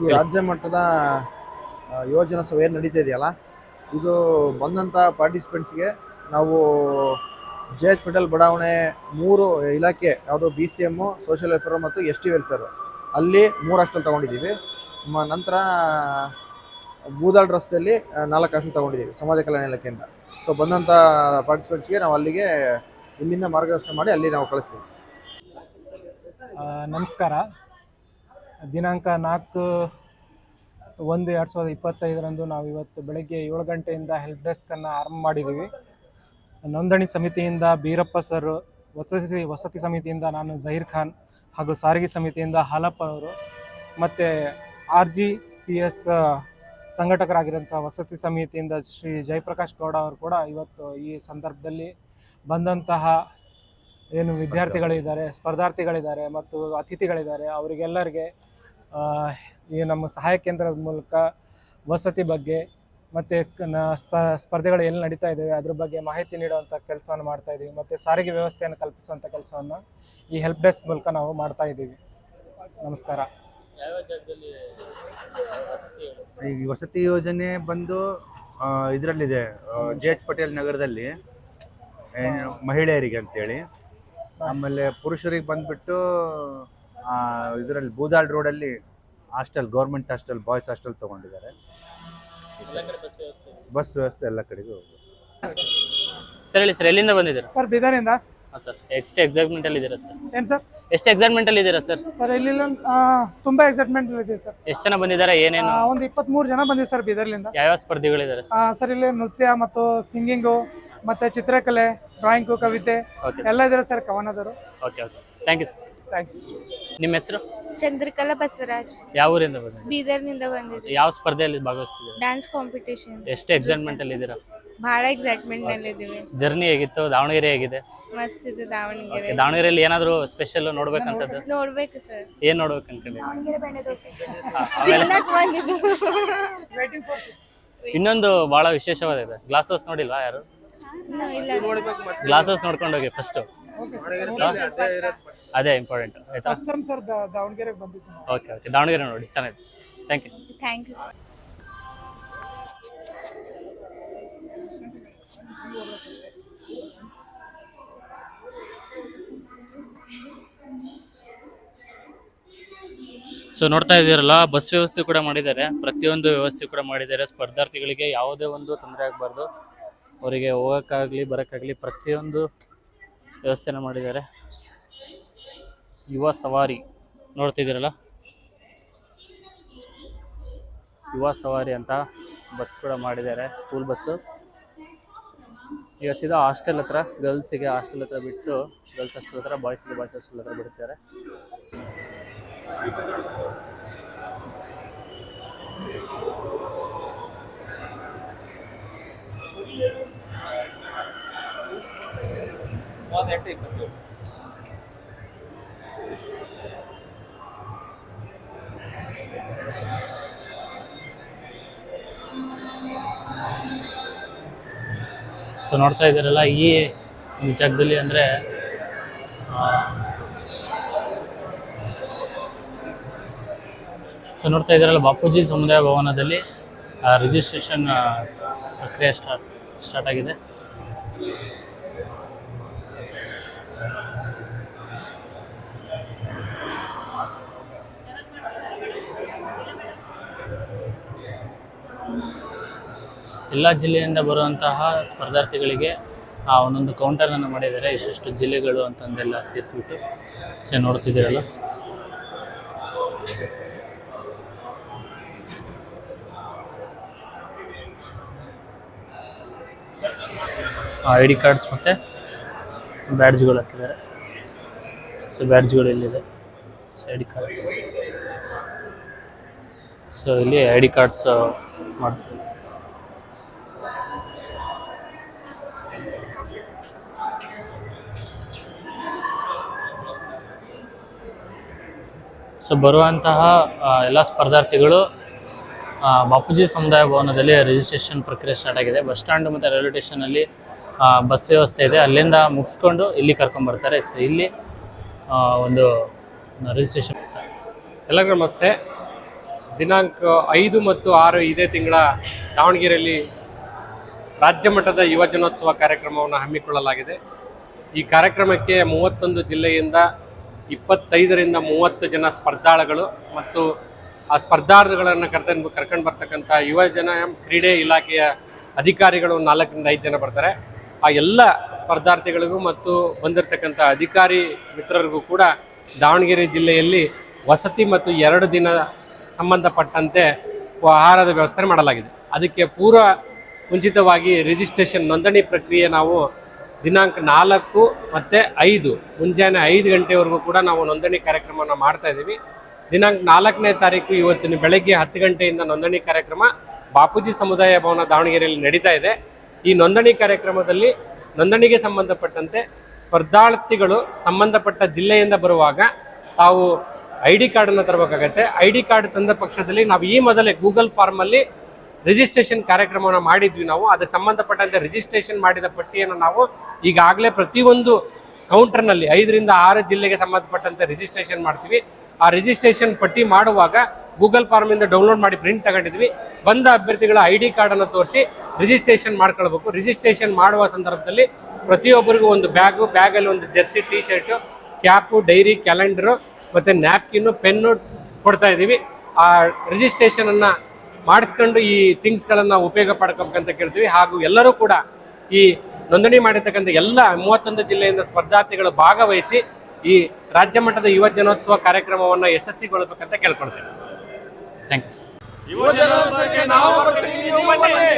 ಈ ರಾಜ್ಯ ಮಟ್ಟದ ಯೋಜನೋತ್ಸವ ಏನು ನಡೀತಾ ಇದೆಯಲ್ಲ, ಇದು ಬಂದಂಥ ಪಾರ್ಟಿಸಿಪೆಂಟ್ಸ್ಗೆ ನಾವು JH ಪಟೇಲ್ ಬಡಾವಣೆ 3 ಇಲಾಖೆ ಯಾವುದು BCM, ಸೋಷಿಯಲ್ ವೆಲ್ಫೇರ್ ಮತ್ತು ST ವೆಲ್ಫೇರ್ ಅಲ್ಲಿ 3 ಹಾಸ್ಟೆಲ್ ತೊಗೊಂಡಿದ್ದೀವಿ. ನಂತರ ಬೂದಾಳ್ ರಸ್ತೆಯಲ್ಲಿ 4 ಹಾಸ್ಟೆಲ್ ತೊಗೊಂಡಿದ್ದೀವಿ ಸಮಾಜ ಕಲ್ಯಾಣ ಇಲಾಖೆಯಿಂದ. ಸೊ ಬಂದಂಥ ಪಾರ್ಟಿಸಿಪೆಂಟ್ಸ್ಗೆ ನಾವು ಅಲ್ಲಿಗೆ ಇಲ್ಲಿಂದ ಮಾರ್ಗದರ್ಶನ ಮಾಡಿ ಅಲ್ಲಿ ನಾವು ಕಳಿಸ್ತೀವಿ. ನಮಸ್ಕಾರ. ದಿನಾಂಕ 4/1/2025 ನಾವು ಇವತ್ತು ಬೆಳಗ್ಗೆ 7 ಗಂಟೆಯಿಂದ ಹೆಲ್ಪ್ ಡೆಸ್ಕನ್ನು ಆರಂಭ ಮಾಡಿದ್ದೀವಿ. ನೋಂದಣಿ ಸಮಿತಿಯಿಂದ ಬೀರಪ್ಪ ಸರ್, ವಸತಿ ಸಮಿತಿಯಿಂದ ನಾನು ಜಹೀರ್ ಖಾನ್ ಹಾಗೂ ಸಾರಿಗೆ ಸಮಿತಿಯಿಂದ ಹಾಲಪ್ಪ ಅವರು, ಮತ್ತು RGPS ಸಂಘಟಕರಾಗಿರೋಂಥ ವಸತಿ ಸಮಿತಿಯಿಂದ ಶ್ರೀ ಜಯಪ್ರಕಾಶ್ ಗೌಡ ಅವರು ಕೂಡ ಇವತ್ತು ಈ ಸಂದರ್ಭದಲ್ಲಿ ಬಂದಂತಹ ಏನು ವಿದ್ಯಾರ್ಥಿಗಳಿದ್ದಾರೆ, ಸ್ಪರ್ಧಾರ್ಥಿಗಳಿದ್ದಾರೆ ಮತ್ತು ಅತಿಥಿಗಳಿದ್ದಾರೆ, ಅವರಿಗೆಲ್ಲರಿಗೆ ಈ ನಮ್ಮ ಸಹಾಯ ಕೇಂದ್ರದ ಮೂಲಕ ವಸತಿ ಬಗ್ಗೆ ಮತ್ತು ಸ್ಪರ್ಧೆಗಳು ಎಲ್ಲಿ ನಡೀತಾ ಇದ್ದಾವೆ ಅದ್ರ ಬಗ್ಗೆ ಮಾಹಿತಿ ನೀಡುವಂಥ ಕೆಲಸವನ್ನು ಮಾಡ್ತಾಯಿದ್ದೀವಿ. ಮತ್ತು ಸಾರಿಗೆ ವ್ಯವಸ್ಥೆಯನ್ನು ಕಲ್ಪಿಸುವಂಥ ಕೆಲಸವನ್ನು ಈ ಹೆಲ್ಪ್ ಡೆಸ್ಕ್ ಮೂಲಕ ನಾವು ಮಾಡ್ತಾಯಿದ್ದೀವಿ. ನಮಸ್ಕಾರ. ಈ ವಸತಿ ಯೋಜನೆ ಬಂದು ಇದರಲ್ಲಿದೆ, JH ಪಟೇಲ್ ನಗರದಲ್ಲಿ ಮಹಿಳೆಯರಿಗೆ ಅಂತೇಳಿ. ಆಮೇಲೆ ಪುರುಷರಿಗೆ ಬಂದ್ಬಿಟ್ಟು ಇದರಲ್ಲಿ ಬೂದಾಳ್ ರೋಡಲ್ಲಿ hostel, government hostel, boys hostel ತೊಗೊಂಡಿದ್ದಾರೆ. ಬಸ್ ವ್ಯವಸ್ಥೆ ಎಲ್ಲ ಕಡೆಗೂ. ಸರ್ ಹೇಳಿ ಸರ್, ಎಲ್ಲಿಂದ ಬಂದಿದ್ದೀರಾ? ಸರ್ ಬೀದರಿಂದ. ಹಾಂ ಸರ್, ಎಷ್ಟು ಎಕ್ಸೈಟ್ಮೆಂಟ್ ಅಲ್ಲಿ ಇದ್ದೀರಾ ಸರ್? ಏನು ಸರ್? ಎಷ್ಟು ಎಕ್ಸೈಟ್ಮೆಂಟ್ ಅಲ್ಲಿ ಇದ್ದೀರಾ ಸರ್? ಸರ್ ಇಲ್ಲಿ ತುಂಬ ಎಕ್ಸೈಟ್ಮೆಂಟ್ ಇದೆ ಸರ್. ಎಷ್ಟು ಜನ ಬಂದಿದ್ದಾರೆ, ಏನೇನು? ಒಂದು 23 ಜನ ಬಂದಿದೆ ಸರ್ ಬೀದರ್ಲಿಂದ. ಯಾವ್ಯಾವ ಸ್ಪರ್ಧೆಗಳಿದ್ದಾರೆ ಸರ್ ಇಲ್ಲಿ ನೃತ್ಯ ಮತ್ತು ಸಿಂಗಿಂಗು ಮತ್ತು ಚಿತ್ರಕಲೆ, ಡ್ರಾಯಿಂಗು, ಕವಿತೆ ಎಲ್ಲ ಇದ್ದಾರೆ ಸರ್, ಕವನದರು. Okay okay sir, thank you sir. Thanks. ನಿಮ್ಮ ಹೆಸರು? ಚಂದ್ರಕಲಾ ಬಸವರಾಜ್. ಯಾವ ಊರಿಂದ ಬಂದಿದ್ದೀರಾ? ಬೀದರ್ನಿಂದ ಬಂದಿದ್ದೀವಿ. ಯಾವ ಸ್ಪರ್ಧೆಯಲ್ಲಿ ಭಾಗವಹಿಸ್ತಿದ್ದೀರಾ? Dance competition. ಎಷ್ಟು ಎಕ್ಸೈಟ್ಮೆಂಟ್ ಅಲ್ಲಿ ಇದ್ದೀರಾ? ಬಹಳ ಎಕ್ಸೈಟ್ಮೆಂಟ್ ನಲ್ಲಿ ಇದ್ದೀವಿ. ಜರ್ನಿ ಹೇಗಿತ್ತು? ದಾವಣಗೆರೆ ಹೇಗಿದೆ? ಮಸ್ತ್ ಇದೆ ದಾವಣಗೆರೆ. ದಾವಣಗೆರೆಯಲ್ಲಿ ಏನಾದರೂ ಸ್ಪೆಷಲ್ ನೋಡ್ಬೇಕಂತದ್ದು? ನೋಡ್ಬೇಕು ಸರ್. ಏನ್ ನೋಡ್ಬೇಕು ಅನ್ಕೊಂಡಿ? ದಾವಣಗೆರೆ ಬೆಣ್ಣೆ ದೋಸೆ ತಿನ್ನಕ್ ಬಂದಿದ್ದು. ಇನ್ನೊಂದು ಬಹಳ ವಿಶೇಷವಾದ ಗ್ಲಾಸ್ ಹೌಸ್ ನೋಡಿಲ್ವಾ ಯಾರು? ಗ್ಲಾಸ್ ಹೌಸ್ ನೋಡ್ಕೊಂಡು ಹೋಗಿ ಫಸ್ಟ್, ಅದೇ ಇಂಪಾರ್ಟೆಂಟ್ ಆಯ್ತಾ? ಫಸ್ಟ್ ಟೈಮ್ ಸರ್ ದಾವಣಗೆರೆಗೆ ಬಂದಿದ್ದು. ಓಕೆ ಓಕೆ, ದಾವಣಗೆರೆ ನೋಡಿ, ಚೆನ್ನಾಗಿದೆ. Thank you. Thank you sir. So ನೋಡ್ತಾ ಇದ್ದೀರಲ್ಲ, ಬಸ್ ವ್ಯವಸ್ಥೆ ಕೂಡ ಮಾಡಿದ್ದಾರೆ, ಪ್ರತಿಯೊಂದು ವ್ಯವಸ್ಥೆ ಕೂಡ ಮಾಡಿದ್ದಾರೆ. ಸ್ಪರ್ಧಾರ್ಥಿಗಳಿಗೆ ಯಾವುದೇ ಒಂದು ತೊಂದರೆ ಆಗಬಾರ್ದು, ಅವರಿಗೆ ಹೋಗೋಕ್ಕಾಗಲಿ ಬರೋಕ್ಕಾಗಲಿ ಪ್ರತಿಯೊಂದು ವ್ಯವಸ್ಥೆನ ಮಾಡಿದ್ದಾರೆ. ಯುವ ಸವಾರಿ ನೋಡ್ತಿದ್ದೀರಲ್ಲ, ಯುವ ಸವಾರಿ ಅಂತ ಬಸ್ ಕೂಡ ಮಾಡಿದ್ದಾರೆ, ಸ್ಕೂಲ್ ಬಸ್ಸು. ಈಗ ಸೀದಾ ಹಾಸ್ಟೆಲ್ ಹತ್ರ, ಗರ್ಲ್ಸಿಗೆ ಹಾಸ್ಟೆಲ್ ಹತ್ರ ಬಿಟ್ಟು, ಗರ್ಲ್ಸ್ ಹಾಸ್ಟೆಲ್ ಹತ್ರ, ಬಾಯ್ಸ್ಗೆ ಬಾಯ್ಸ್ ಹಾಸ್ಟೆಲ್ ಹತ್ರ ಬಿಡ್ತಾರೆ. ಸೊ ನೋಡ್ತಾ ಇದ್ದೀರಲ್ಲ, ಈ ಜಾಗದಲ್ಲಿ ಅಂದರೆ ಸೊ ನೋಡ್ತಾ ಇದ್ದೀರಲ್ಲ, ಬಾಪೂಜಿ ಸಮುದಾಯ ಭವನದಲ್ಲಿ ರಿಜಿಸ್ಟ್ರೇಷನ್ ಪ್ರಕ್ರಿಯೆ ಸ್ಟಾರ್ಟ್ ಆಗಿದೆ. ಎಲ್ಲ ಜಿಲ್ಲೆಯಿಂದ ಬರುವಂತಹ ಸ್ಪರ್ಧಾರ್ಥಿಗಳಿಗೆ ಒಂದೊಂದು ಕೌಂಟರನ್ನು ಮಾಡಿದ್ದಾರೆ, ಇಷ್ಟು ಜಿಲ್ಲೆಗಳು ಅಂತಂದೆಲ್ಲ ಸೇರಿಸ್ಬಿಟ್ಟು. ಸೊ ನೋಡ್ತಿದ್ದೀರಲ್ಲ, ID ಕಾರ್ಡ್ಸ್ ಮತ್ತು ಬ್ಯಾಡ್ಜ್ಗಳು ಹಾಕಿದ್ದಾರೆ. ಸೊ ಬ್ಯಾಡ್ಜ್ಗಳು ಇಲ್ಲಿದೆ, ID ಕಾರ್ಡ್ಸ್. ಸೊ ಇಲ್ಲಿ ID ಕಾರ್ಡ್ಸ್ ಮಾಡ್ತಾರೆ. ಸೊ ಬರುವಂತಹ ಎಲ್ಲ ಸ್ಪರ್ಧಾರ್ಥಿಗಳು ಬಾಪೂಜಿ ಸಮುದಾಯ ಭವನದಲ್ಲಿ ರಿಜಿಸ್ಟ್ರೇಷನ್ ಪ್ರಕ್ರಿಯೆ ಸ್ಟಾರ್ಟ್ ಆಗಿದೆ. ಬಸ್ ಸ್ಟ್ಯಾಂಡ್ ಮತ್ತು ರೈಲ್ವೆ ಸ್ಟೇಷನಲ್ಲಿ ಬಸ್ ವ್ಯವಸ್ಥೆ ಇದೆ, ಅಲ್ಲಿಂದ ಮುಗಿಸ್ಕೊಂಡು ಇಲ್ಲಿ ಕರ್ಕೊಂಡ್ಬರ್ತಾರೆ. ಸೊ ಇಲ್ಲಿ ಒಂದು ರಿಜಿಸ್ಟ್ರೇಷನ್. ಎಲ್ಲರಿಗೂ ನಮಸ್ತೆ. ದಿನಾಂಕ 5 ಮತ್ತು 6 ಇದೇ ತಿಂಗಳ ದಾವಣಗೆರೆಯಲ್ಲಿ ರಾಜ್ಯ ಮಟ್ಟದ ಯುವಜನೋತ್ಸವ ಕಾರ್ಯಕ್ರಮವನ್ನು ಹಮ್ಮಿಕೊಳ್ಳಲಾಗಿದೆ. ಈ ಕಾರ್ಯಕ್ರಮಕ್ಕೆ 31 ಜಿಲ್ಲೆಯಿಂದ 25ರಿಂದ 30 ಜನ ಸ್ಪರ್ಧಾಳುಗಳು ಮತ್ತು ಆ ಸ್ಪರ್ಧಾರ್ಥಿಗಳನ್ನು ಕರ್ಕೊಂಡು ಬರ್ತಕ್ಕಂಥ ಯುವಜನ ಕ್ರೀಡೆ ಇಲಾಖೆಯ ಅಧಿಕಾರಿಗಳು 4ರಿಂದ 5 ಜನ ಬರ್ತಾರೆ. ಆ ಎಲ್ಲ ಸ್ಪರ್ಧಾರ್ಥಿಗಳಿಗೂ ಮತ್ತು ಬಂದಿರತಕ್ಕಂಥ ಅಧಿಕಾರಿ ಮಿತ್ರರಿಗೂ ಕೂಡ ದಾವಣಗೆರೆ ಜಿಲ್ಲೆಯಲ್ಲಿ ವಸತಿ ಮತ್ತು 2 ದಿನ ಸಂಬಂಧಪಟ್ಟಂತೆ ಆಹಾರದ ವ್ಯವಸ್ಥೆ ಮಾಡಲಾಗಿದೆ. ಅದಕ್ಕೆ ಮುಂಚಿತವಾಗಿ ರಿಜಿಸ್ಟ್ರೇಷನ್ ನೋಂದಣಿ ಪ್ರಕ್ರಿಯೆ ನಾವು ದಿನಾಂಕ 4 ಮತ್ತು 5 ಮುಂಜಾನೆ 5 ಗಂಟೆವರೆಗೂ ಕೂಡ ನಾವು ನೋಂದಣಿ ಕಾರ್ಯಕ್ರಮವನ್ನು ಮಾಡ್ತಾ ಇದ್ದೀವಿ. ದಿನಾಂಕ 4ನೇ ತಾರೀಕು ಇವತ್ತಿನ ಬೆಳಗ್ಗೆ 10 ಗಂಟೆಯಿಂದ ನೋಂದಣಿ ಕಾರ್ಯಕ್ರಮ ಬಾಪೂಜಿ ಸಮುದಾಯ ಭವನ ದಾವಣಗೆರೆಯಲ್ಲಿ ನಡೀತಾ ಇದೆ. ಈ ನೋಂದಣಿ ಕಾರ್ಯಕ್ರಮದಲ್ಲಿ ನೋಂದಣಿಗೆ ಸಂಬಂಧಪಟ್ಟಂತೆ ಸ್ಪರ್ಧಾರ್ಥಿಗಳು ಸಂಬಂಧಪಟ್ಟ ಜಿಲ್ಲೆಯಿಂದ ಬರುವಾಗ ತಾವು ID ಕಾರ್ಡನ್ನು ತರಬೇಕಾಗತ್ತೆ. ID ಕಾರ್ಡ್ ತಂದ ಪಕ್ಷದಲ್ಲಿ ನಾವು ಈ ಮೊದಲೇ ಗೂಗಲ್ ಫಾರ್ಮಲ್ಲಿ ರಿಜಿಸ್ಟ್ರೇಷನ್ ಕಾರ್ಯಕ್ರಮವನ್ನು ಮಾಡಿದ್ವಿ. ನಾವು ಅದಕ್ಕೆ ಸಂಬಂಧಪಟ್ಟಂತೆ ರಿಜಿಸ್ಟ್ರೇಷನ್ ಮಾಡಿದ ಪಟ್ಟಿಯನ್ನು ನಾವು ಈಗಾಗಲೇ ಪ್ರತಿಯೊಂದು ಕೌಂಟರ್ನಲ್ಲಿ 5ರಿಂದ 6 ಜಿಲ್ಲೆಗೆ ಸಂಬಂಧಪಟ್ಟಂತೆ ರಿಜಿಸ್ಟ್ರೇಷನ್ ಮಾಡ್ತೀವಿ. ಆ ರಿಜಿಸ್ಟ್ರೇಷನ್ ಪಟ್ಟಿ ಮಾಡುವಾಗ ಗೂಗಲ್ ಫಾರ್ಮಿಂದ ಡೌನ್ಲೋಡ್ ಮಾಡಿ ಪ್ರಿಂಟ್ ತಗೊಂಡಿದ್ವಿ. ಬಂದ ಅಭ್ಯರ್ಥಿಗಳ ID ಕಾರ್ಡನ್ನು ತೋರಿಸಿ ರಿಜಿಸ್ಟ್ರೇಷನ್ ಮಾಡ್ಕೊಳ್ಬೇಕು. ರಿಜಿಸ್ಟ್ರೇಷನ್ ಮಾಡುವ ಸಂದರ್ಭದಲ್ಲಿ ಪ್ರತಿಯೊಬ್ಬರಿಗೂ ಒಂದು ಬ್ಯಾಗಲ್ಲಿ ಒಂದು Jersey, T shirt, cap, dairy, calendar ಮತ್ತು ನ್ಯಾಪ್ಕಿನ್ನು, ಪೆನ್ನು ಕೊಡ್ತಾ ಇದ್ದೀವಿ. ಆ ರಿಜಿಸ್ಟ್ರೇಷನನ್ನು ಮಾಡಿಸ್ಕೊಂಡು ಈ ಥಿಂಗ್ಸ್ಗಳನ್ನು ಉಪಯೋಗ ಪಡ್ಕೋಬೇಕಂತ ಕೇಳ್ತೀವಿ. ಹಾಗೂ ಎಲ್ಲರೂ ಕೂಡ ಈ ನೋಂದಣಿ ಮಾಡಿರ್ತಕ್ಕಂಥ ಎಲ್ಲ 31 ಜಿಲ್ಲೆಯಿಂದ ಸ್ಪರ್ಧಾರ್ಥಿಗಳು ಭಾಗವಹಿಸಿ ಈ ರಾಜ್ಯ ಮಟ್ಟದ ಯುವ ಜನೋತ್ಸವ ಕಾರ್ಯಕ್ರಮವನ್ನು ಯಶಸ್ವಿಗೊಳ್ಳಬೇಕಂತ ಕೇಳ್ಕೊಳ್ತೇವೆ. Thank you. ಯುವಜನೋತ್ಸವಕ್ಕೆ ನಾವು ಬರ್ತೀವಿ, ನೀವು ಬನ್ನಿ.